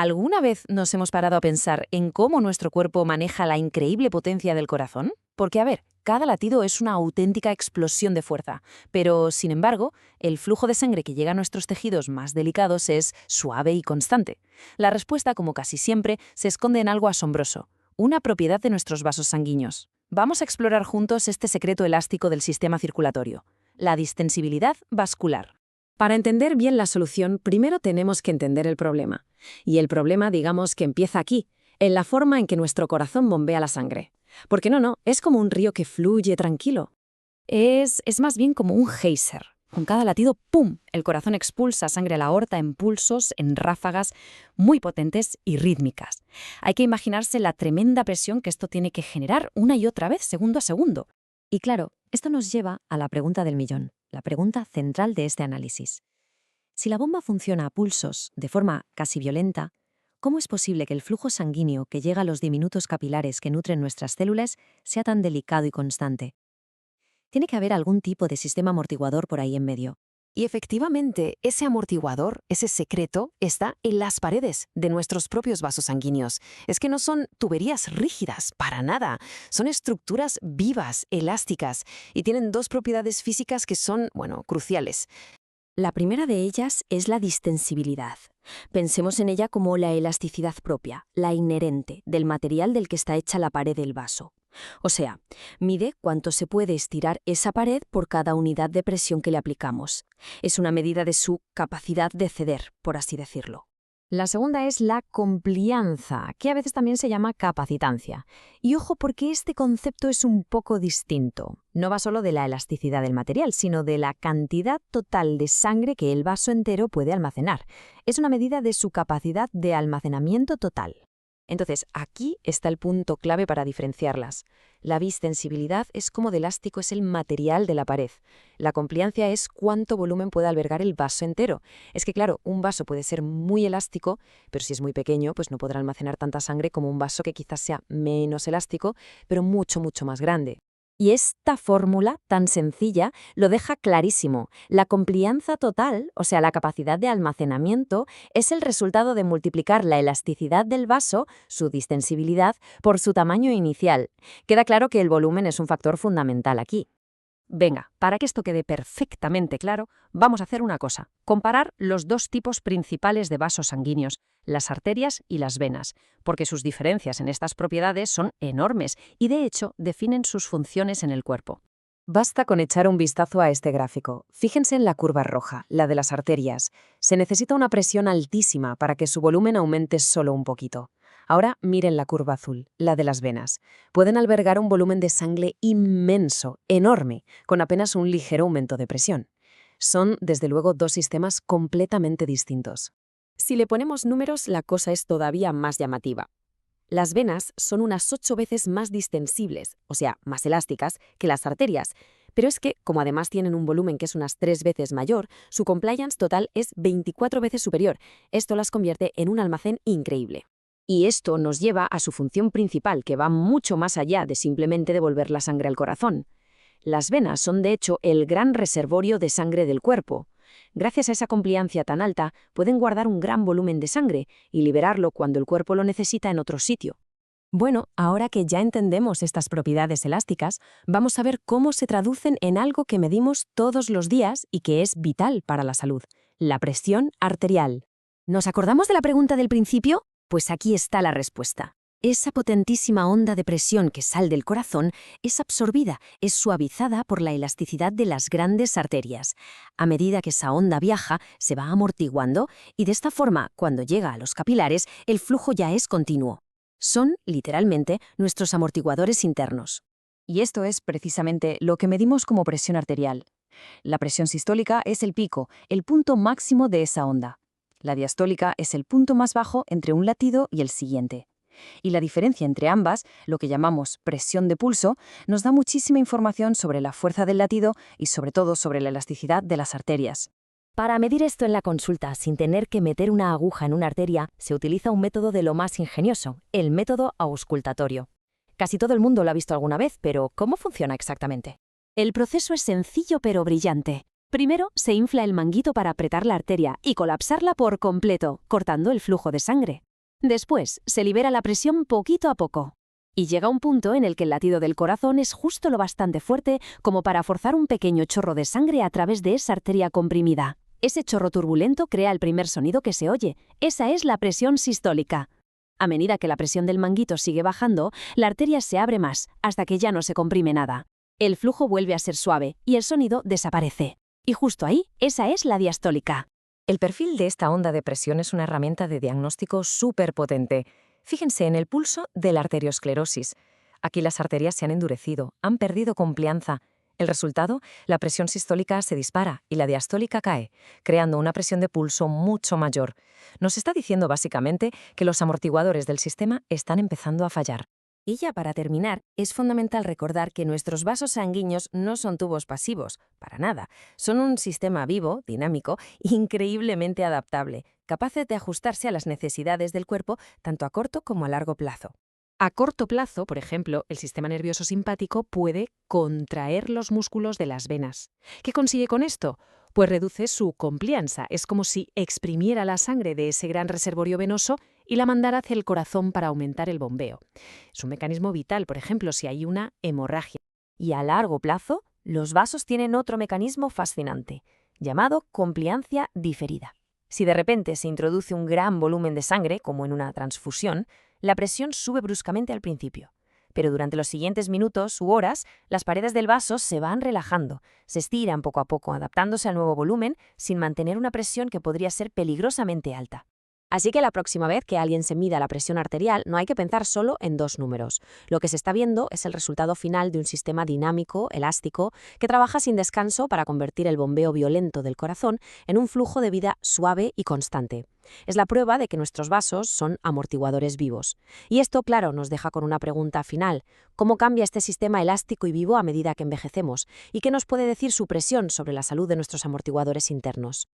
¿Alguna vez nos hemos parado a pensar en cómo nuestro cuerpo maneja la increíble potencia del corazón? Porque, a ver, cada latido es una auténtica explosión de fuerza, pero, sin embargo, el flujo de sangre que llega a nuestros tejidos más delicados es suave y constante. La respuesta, como casi siempre, se esconde en algo asombroso, una propiedad de nuestros vasos sanguíneos. Vamos a explorar juntos este secreto elástico del sistema circulatorio, la distensibilidad vascular. Para entender bien la solución, primero tenemos que entender el problema. Y el problema, digamos, que empieza aquí, en la forma en que nuestro corazón bombea la sangre. Porque no, es como un río que fluye tranquilo. Es más bien como un geyser. Con cada latido, ¡pum!, el corazón expulsa sangre a la aorta en pulsos, en ráfagas muy potentes y rítmicas. Hay que imaginarse la tremenda presión que esto tiene que generar una y otra vez, segundo a segundo. Y claro, esto nos lleva a la pregunta del millón, la pregunta central de este análisis. Si la bomba funciona a pulsos, de forma casi violenta, ¿cómo es posible que el flujo sanguíneo que llega a los diminutos capilares que nutren nuestras células sea tan delicado y constante? Tiene que haber algún tipo de sistema amortiguador por ahí en medio. Y efectivamente, ese amortiguador, ese secreto, está en las paredes de nuestros propios vasos sanguíneos. Es que no son tuberías rígidas, para nada. Son estructuras vivas, elásticas, y tienen dos propiedades físicas que son, cruciales. La primera de ellas es la distensibilidad. Pensemos en ella como la elasticidad propia, la inherente, del material del que está hecha la pared del vaso. O sea, mide cuánto se puede estirar esa pared por cada unidad de presión que le aplicamos. Es una medida de su capacidad de ceder, por así decirlo. La segunda es la complianza, que a veces también se llama capacitancia. Y ojo, porque este concepto es un poco distinto. No va solo de la elasticidad del material, sino de la cantidad total de sangre que el vaso entero puede almacenar. Es una medida de su capacidad de almacenamiento total. Entonces, aquí está el punto clave para diferenciarlas. La distensibilidad es cómo de elástico es el material de la pared. La compliancia es cuánto volumen puede albergar el vaso entero. Es que, claro, un vaso puede ser muy elástico, pero si es muy pequeño, pues no podrá almacenar tanta sangre como un vaso que quizás sea menos elástico, pero mucho, mucho más grande. Y esta fórmula tan sencilla lo deja clarísimo. La complianza total, o sea, la capacidad de almacenamiento, es el resultado de multiplicar la elasticidad del vaso, su distensibilidad, por su tamaño inicial. Queda claro que el volumen es un factor fundamental aquí. Venga, para que esto quede perfectamente claro, vamos a hacer una cosa: comparar los dos tipos principales de vasos sanguíneos, las arterias y las venas, porque sus diferencias en estas propiedades son enormes y, de hecho, definen sus funciones en el cuerpo. Basta con echar un vistazo a este gráfico. Fíjense en la curva roja, la de las arterias. Se necesita una presión altísima para que su volumen aumente solo un poquito. Ahora miren la curva azul, la de las venas. Pueden albergar un volumen de sangre inmenso, enorme, con apenas un ligero aumento de presión. Son, desde luego, dos sistemas completamente distintos. Si le ponemos números, la cosa es todavía más llamativa. Las venas son unas 8 veces más distensibles, o sea, más elásticas, que las arterias. Pero es que, como además tienen un volumen que es unas 3 veces mayor, su compliance total es 24 veces superior. Esto las convierte en un almacén increíble. Y esto nos lleva a su función principal, que va mucho más allá de simplemente devolver la sangre al corazón. Las venas son, de hecho, el gran reservorio de sangre del cuerpo. Gracias a esa compliancia tan alta, pueden guardar un gran volumen de sangre y liberarlo cuando el cuerpo lo necesita en otro sitio. Bueno, ahora que ya entendemos estas propiedades elásticas, vamos a ver cómo se traducen en algo que medimos todos los días y que es vital para la salud: la presión arterial. ¿Nos acordamos de la pregunta del principio? Pues aquí está la respuesta. Esa potentísima onda de presión que sale del corazón es absorbida, es suavizada por la elasticidad de las grandes arterias. A medida que esa onda viaja, se va amortiguando y de esta forma, cuando llega a los capilares, el flujo ya es continuo. Son, literalmente, nuestros amortiguadores internos. Y esto es precisamente lo que medimos como presión arterial. La presión sistólica es el pico, el punto máximo de esa onda. La diastólica es el punto más bajo entre un latido y el siguiente. Y la diferencia entre ambas, lo que llamamos presión de pulso, nos da muchísima información sobre la fuerza del latido y sobre todo sobre la elasticidad de las arterias. Para medir esto en la consulta sin tener que meter una aguja en una arteria, se utiliza un método de lo más ingenioso, el método auscultatorio. Casi todo el mundo lo ha visto alguna vez, pero ¿cómo funciona exactamente? El proceso es sencillo pero brillante. Primero, se infla el manguito para apretar la arteria y colapsarla por completo, cortando el flujo de sangre. Después, se libera la presión poquito a poco. Y llega un punto en el que el latido del corazón es justo lo bastante fuerte como para forzar un pequeño chorro de sangre a través de esa arteria comprimida. Ese chorro turbulento crea el primer sonido que se oye. Esa es la presión sistólica. A medida que la presión del manguito sigue bajando, la arteria se abre más, hasta que ya no se comprime nada. El flujo vuelve a ser suave y el sonido desaparece. Y justo ahí, esa es la diastólica. El perfil de esta onda de presión es una herramienta de diagnóstico súper potente. Fíjense en el pulso de la arteriosclerosis. Aquí las arterias se han endurecido, han perdido complianza. El resultado, la presión sistólica se dispara y la diastólica cae, creando una presión de pulso mucho mayor. Nos está diciendo básicamente que los amortiguadores del sistema están empezando a fallar. Y ya para terminar, es fundamental recordar que nuestros vasos sanguíneos no son tubos pasivos, para nada. Son un sistema vivo, dinámico, increíblemente adaptable, capaz de ajustarse a las necesidades del cuerpo tanto a corto como a largo plazo. A corto plazo, por ejemplo, el sistema nervioso simpático puede contraer los músculos de las venas. ¿Qué consigue con esto? Pues reduce su complianza. Es como si exprimiera la sangre de ese gran reservorio venoso y la mandara hacia el corazón para aumentar el bombeo. Es un mecanismo vital, por ejemplo, si hay una hemorragia. Y a largo plazo, los vasos tienen otro mecanismo fascinante, llamado compliancia diferida. Si de repente se introduce un gran volumen de sangre, como en una transfusión, la presión sube bruscamente al principio. Pero durante los siguientes minutos u horas, las paredes del vaso se van relajando, se estiran poco a poco, adaptándose al nuevo volumen, sin mantener una presión que podría ser peligrosamente alta. Así que la próxima vez que alguien se mida la presión arterial, no hay que pensar solo en dos números. Lo que se está viendo es el resultado final de un sistema dinámico, elástico, que trabaja sin descanso para convertir el bombeo violento del corazón en un flujo de vida suave y constante. Es la prueba de que nuestros vasos son amortiguadores vivos. Y esto, claro, nos deja con una pregunta final. ¿Cómo cambia este sistema elástico y vivo a medida que envejecemos? ¿Y qué nos puede decir su presión sobre la salud de nuestros amortiguadores internos?